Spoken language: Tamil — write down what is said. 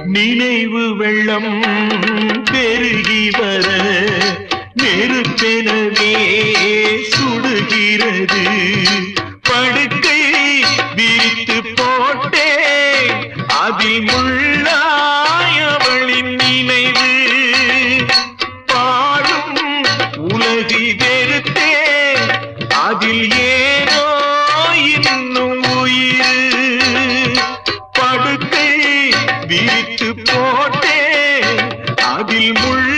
நினைவு வெள்ளம் பெருகி வர நெருப்பெனவே சுடுகிறது. படுக்கை விரித்து போட்டே அதில் முள்ளாயவளின் நினைவு. பாடும் உலகி வெறுத்தே அதில் ஏனோ இன்னும் உயிர். படுக்கை விரித்து போட்டே அதில் முள்